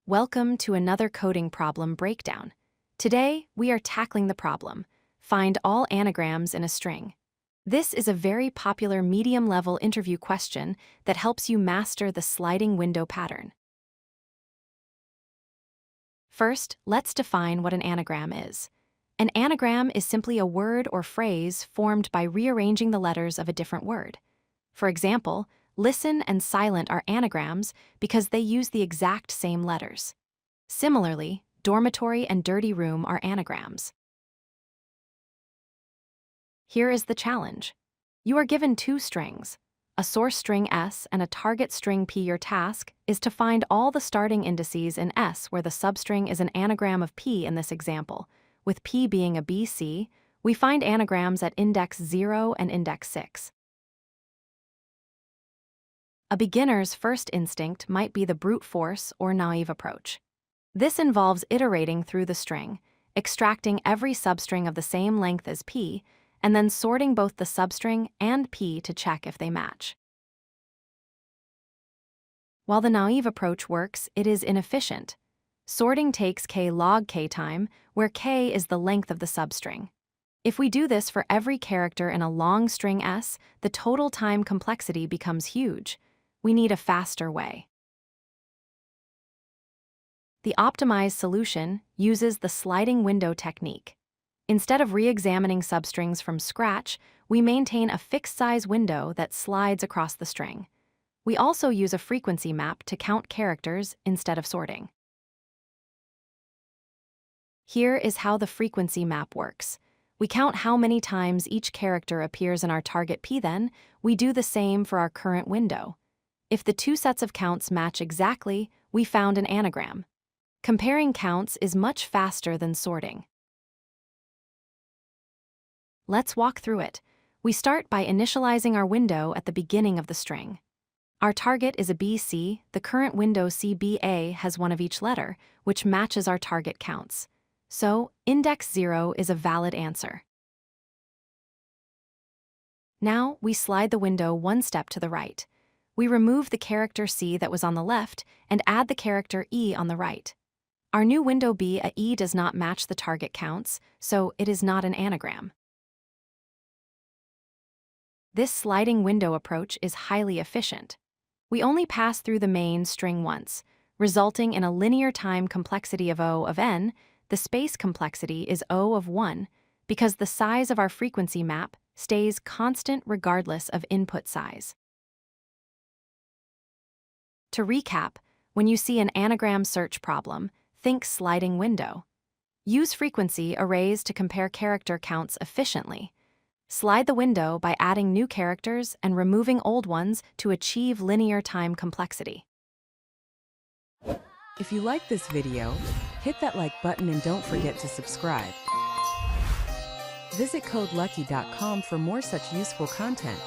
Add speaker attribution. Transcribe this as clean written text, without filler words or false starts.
Speaker 1: Welcome to another coding problem breakdown. Today, we are tackling the problem, find all anagrams in a string. This is a very popular medium-level interview question that helps you master the sliding window pattern. First, let's define what an anagram is. An anagram is simply a word or phrase formed by rearranging the letters of a different word. For example, listen and silent are anagrams because they use the exact same letters. Similarly, dormitory and dirty room are anagrams. Here is the challenge. You are given two strings, a source string S and a target string P. Your task is to find all the starting indices in S where the substring is an anagram of P in this example. With P being a BC, we find anagrams at index 0 and index 6. A beginner's first instinct might be the brute force or naive approach. This involves iterating through the string, extracting every substring of the same length as P, and then sorting both the substring and P to check if they match. While the naive approach works, it is inefficient. Sorting takes k log k time, where k is the length of the substring. If we do this for every character in a long string S, the total time complexity becomes huge. We need a faster way. The optimized solution uses the sliding window technique. Instead of re-examining substrings from scratch, we maintain a fixed size window that slides across the string. We also use a frequency map to count characters instead of sorting. Here is how the frequency map works. We count how many times each character appears in our target P. Then we do the same for our current window. If the two sets of counts match exactly, we found an anagram. Comparing counts is much faster than sorting. Let's walk through it. We start by initializing our window at the beginning of the string. Our target is a BC. The current window CBA has one of each letter, which matches our target counts. So, index 0 is a valid answer. Now, we slide the window one step to the right. We remove the character C that was on the left and add the character E on the right. Our new window B, a E, does not match the target counts, so it is not an anagram. This sliding window approach is highly efficient. We only pass through the main string once, resulting in a linear time complexity of O of n. The space complexity is O of 1 because the size of our frequency map stays constant regardless of input size. To recap, when you see an anagram search problem, think sliding window. Use frequency arrays to compare character counts efficiently. Slide the window by adding new characters and removing old ones to achieve linear time complexity.
Speaker 2: If you like this video, hit that like button and don't forget to subscribe. Visit codelucky.com for more such useful content.